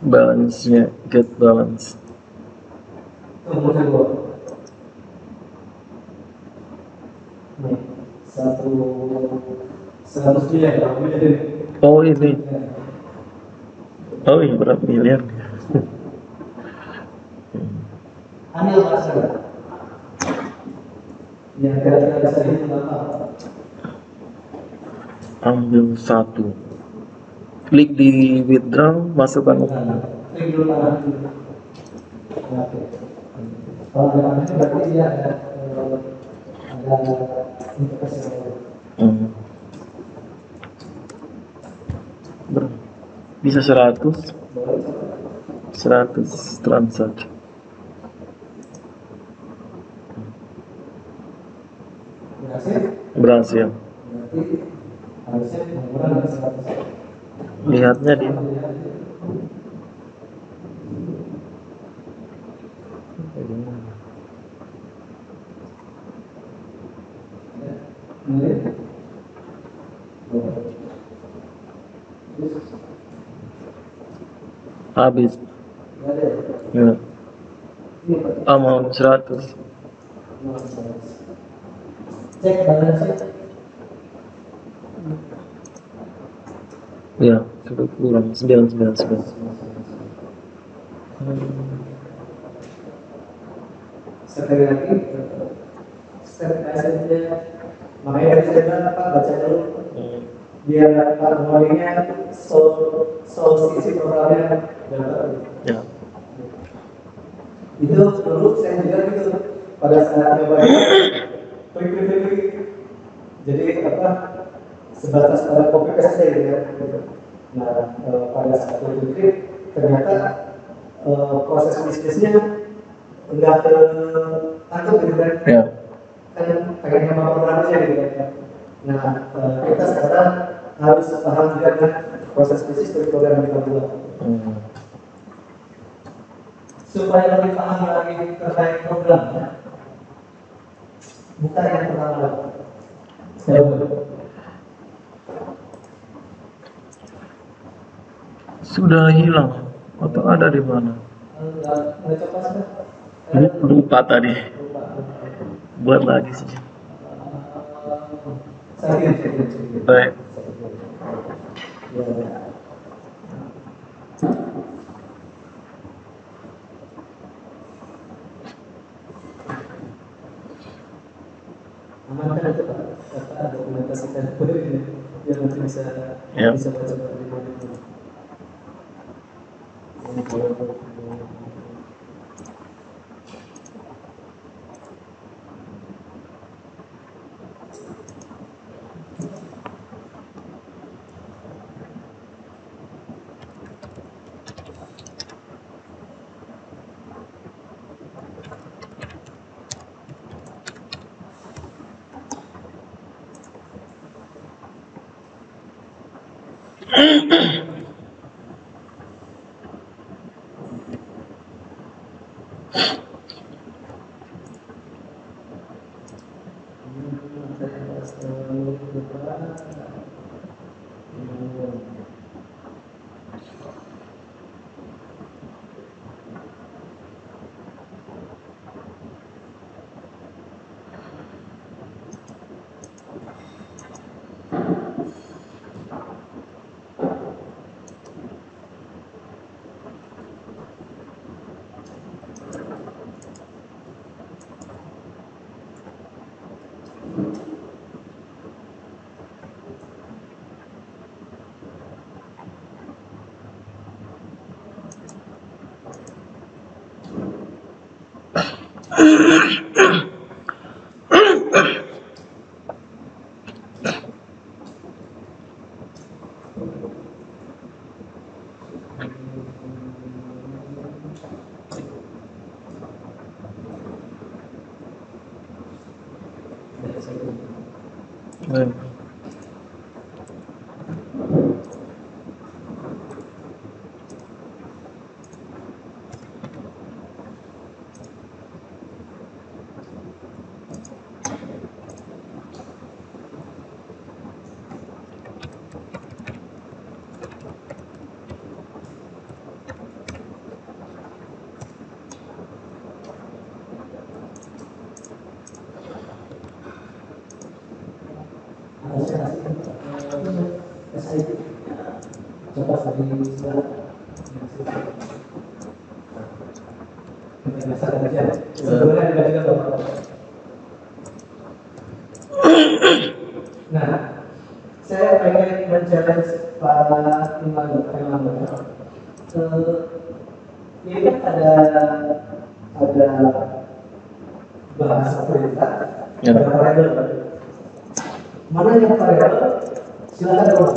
Balance-nya get balance. Tuh muncul dua. Nih, seratus miliar. Oh ini. Oh iya berapa miliar? Ambil bahasa. Yang kira-kira bisa dihitung apa? Ambil satu. Klik di withdraw, masukkan. Klik dulu tangan dulu. Oke. Kalau tangannya berarti dia ada interface yang baru. Hmm. Berapa? Bisa 100 transaksi. Berhasil. Berarti harusnya mengurang dari 100. Lihatnya di habis. Ya. Amount 100. Cek balansnya. Ya, sudah kurang 999. Sekali lagi, step by stepnya. Makanya tadi saya bilang Pak baca dulu biar Pak mengulanginya solusi programnya dapat. Ya. Itu dulu saya juga gitu pada saat coba klik. Jadi apa sebatas pada copy paste saja gitu ya. Nah pada saat itu klik ternyata proses bisnisnya enggak tertangkap gitu kan. Ya. Kan pengen nama programnya gitu kan. Nah kita sekarang harus paham juga kan proses bisnis dari program yang kita buat. Supaya lebih paham lagi terkait programnya, buka yang pertama. Sudah hilang atau ada di mana? Nggak coba sih. Lupa tadi. Buat lagi sih. Baik. Amankan itu Pak, dokumentasikan biar nanti bisa Ya. bisa baca di mana. Baik. Coba dari sebelah. Biasa kerja. Sebelumnya ada juga Bapak. Nah, saya pengen men-challenge Pak Imam. Ini kan ada bahasa perintah, Ya. ada variabel. Mana yang variabel? Silakan dulu.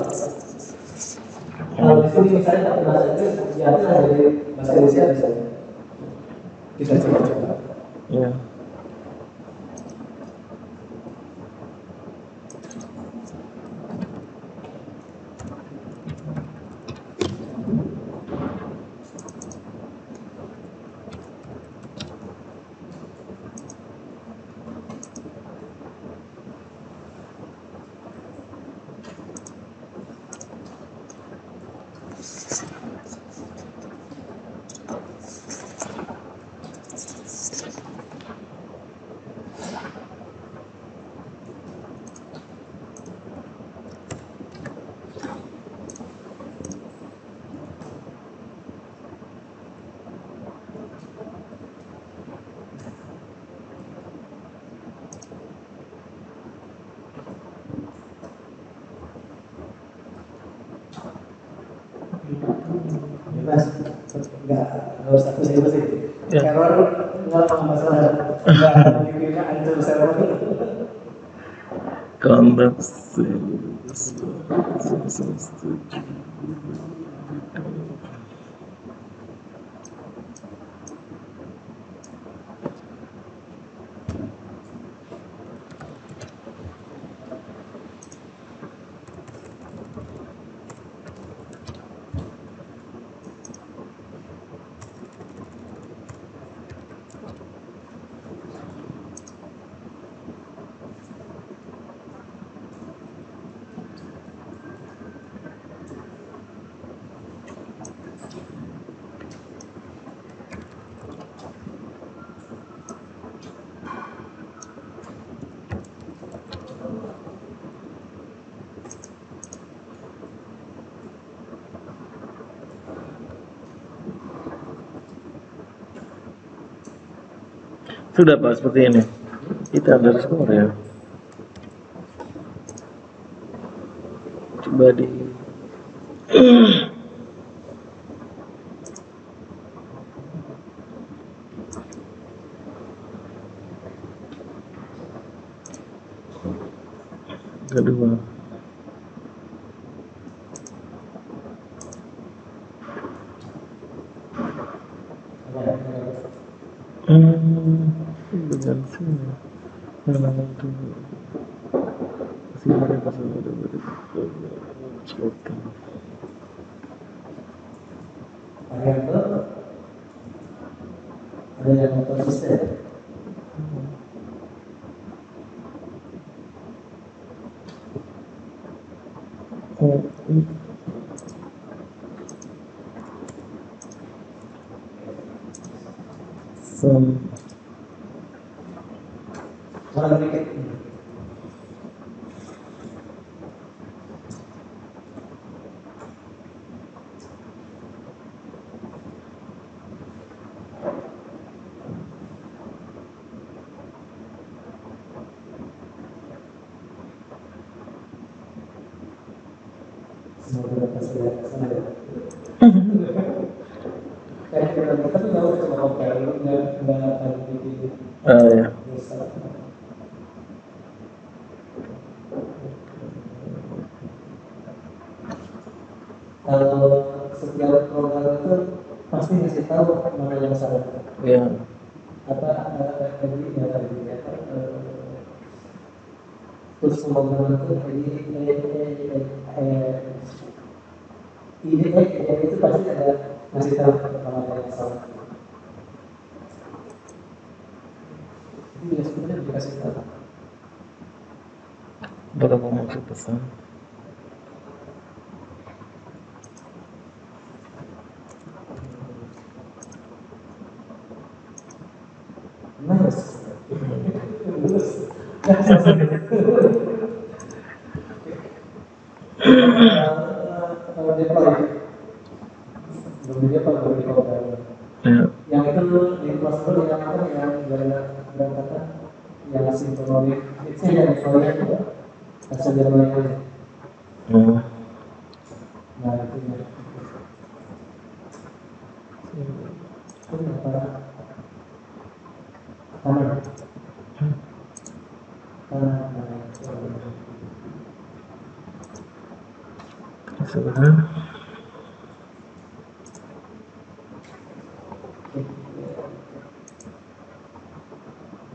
Kalau di sini misalnya pakai bahasa Inggris, diambil dari bahasa Indonesia misalnya. Kita coba. Ya. Bebas, nggak usah pusing-pusing. Ya. Error nggak apa masalah. Nggak mikirnya ancur server. Kontraksi. Sudah Pak, seperti ini. Kita underscore ya. Coba di kedua. Dengan sini. Masih mereka sudah berikutnya. Variabel ada yang konsisten. Orang dikit. Semoga dapat segera kesana ya. kayak kita tuh jauh sama hotel, nggak ada bikin Ya. Kalau setiap program itu pasti ngasih tahu mana yang salah. Ya. Apa terus pembangunan itu pasti ada ngasih tahu mana yang salah. Itu ya sebenarnya dikasih tahu. Berapa maksud pesan? Kalau dia Ya. yang itu di kelas dulu yang apa yang berangkatan yang sinkronis itu yang proyek juga asal Jerman aja. Oh. Nah itu ya. Itu apa? Kanan. Sebenarnya.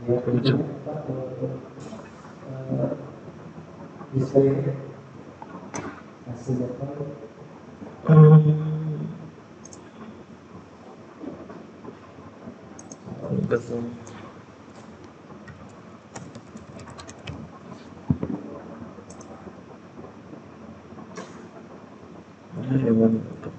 Ya, Tujuh. bisa ini hasil data Betul. Hewan itu.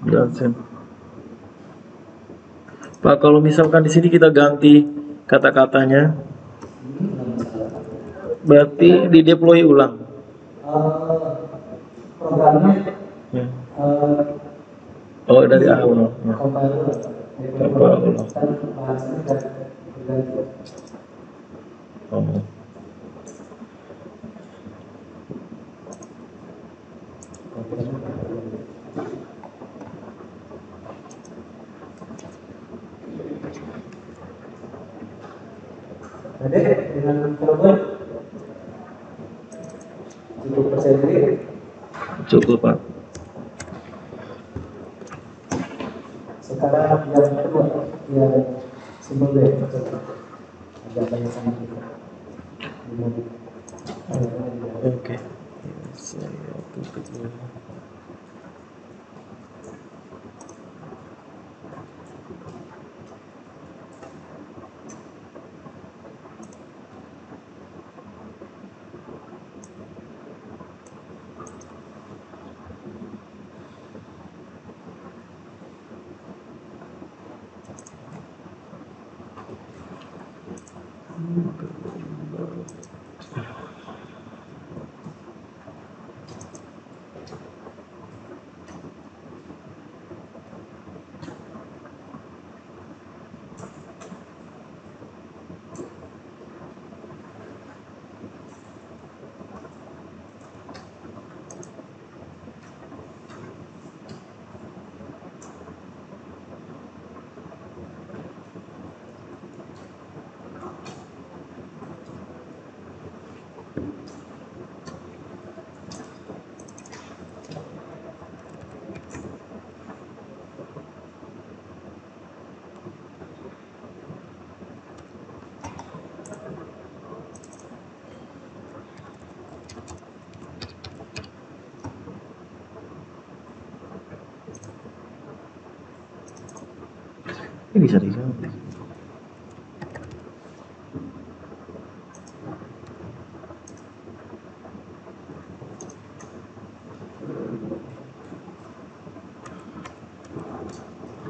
Jelasin. Pak, kalau misalkan di sini kita ganti kata-katanya, berarti di deploy ulang. programnya Ya. Oh, dari awal. Ya. compile ulang kan bahasanya kan berganti. Oh. Jadi dengan program cukup percaya diri. Cukup, Pak. Sekarang yang kedua yang simbol D ada banyak sama kita di mobil. Oke. Saya tutup dulu. Ini bisa diganti.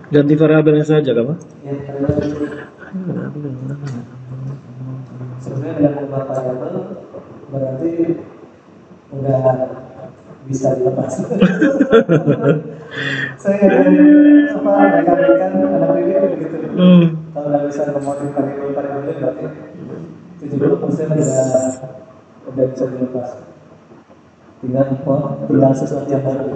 Ganti variabelnya saja, kan? Pak? Ya, sebenarnya dengan mengubah variabel berarti nggak bisa dilepas. Saya rekan-rekan anak didik begitu. Kalau nggak bisa ngomongin variabel berarti 70% udah bisa dilepas. Tinggal sesuatu yang baru.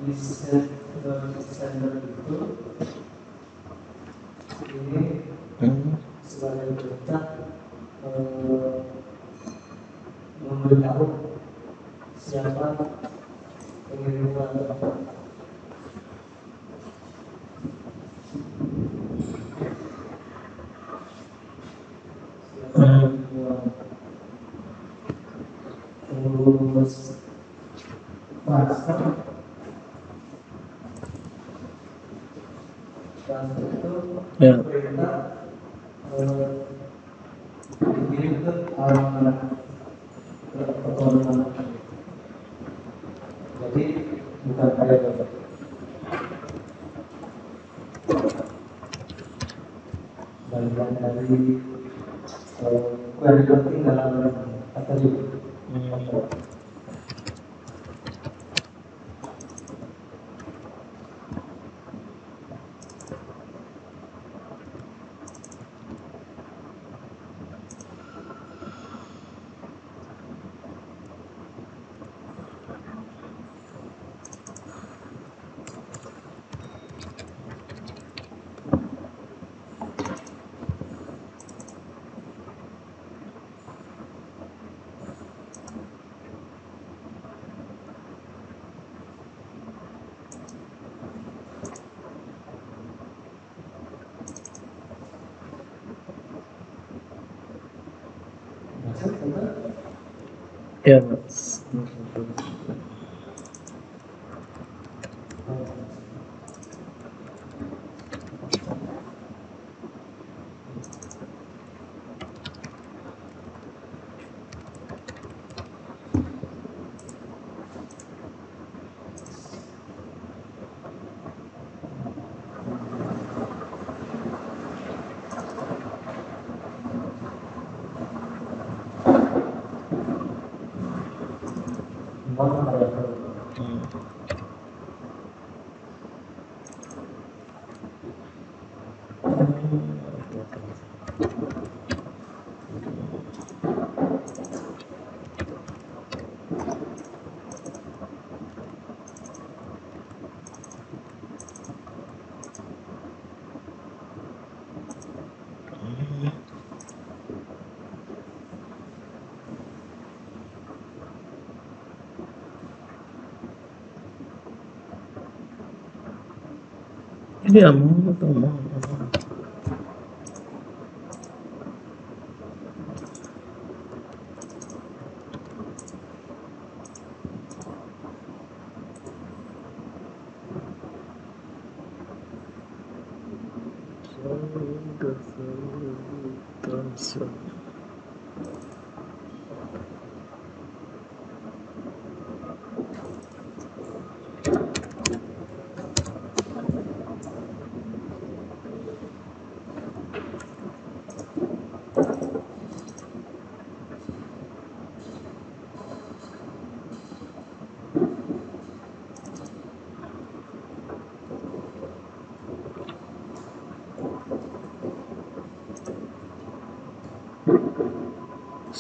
Desainer itu ini sebagai perintah memberitahu siapa pengiriman terus masker dan itu Ya. perintah dikirim ke alamat pertolongan. Jadi bukan kayak bagian dari query penting dalam materi. Ya, Mas. Ini aman atau aman?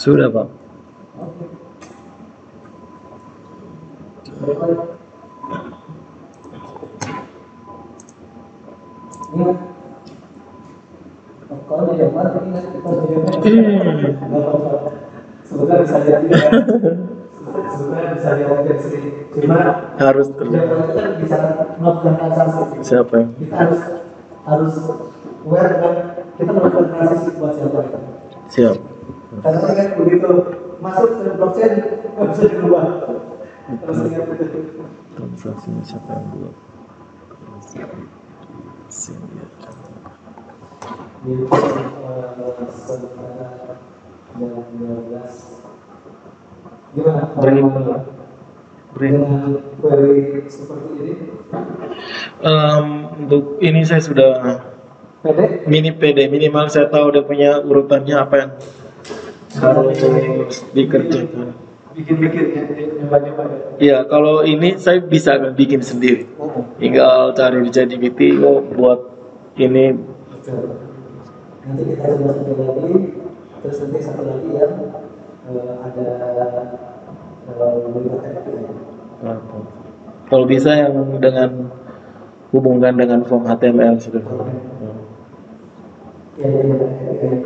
Sudah, Pak. Kalau di Jerman ini kita sebenarnya bisa jadi sebenarnya bisa diobjeksi. Cuma Harus Jerman itu kan bisa melakukan transaksi. Siapa yang? Kita harus aware dan kita melakukan transaksi buat siapa itu. Siap. Karena kan begitu masuk ke blockchain nggak bisa dirubah. Terus ingat itu. Transaksinya siapa yang buat? Sini ya. Di sementara jam 12. Gimana? Dengan query seperti ini? Untuk ini saya sudah Pendek? minimal saya tahu dia punya urutannya apa yang harus dikerjakan. Bikin-bikin ya, nyoba-nyoba ya. Iya, kalau ini saya bisa bikin sendiri. Tinggal cari di ChatGPT, oh buat ini. Betul. Nanti kita coba satu lagi, terus nanti satu lagi yang ada melibatkan API. Apa? Kalau bisa yang dengan hubungkan dengan form HTML sudah. Ya, dengan API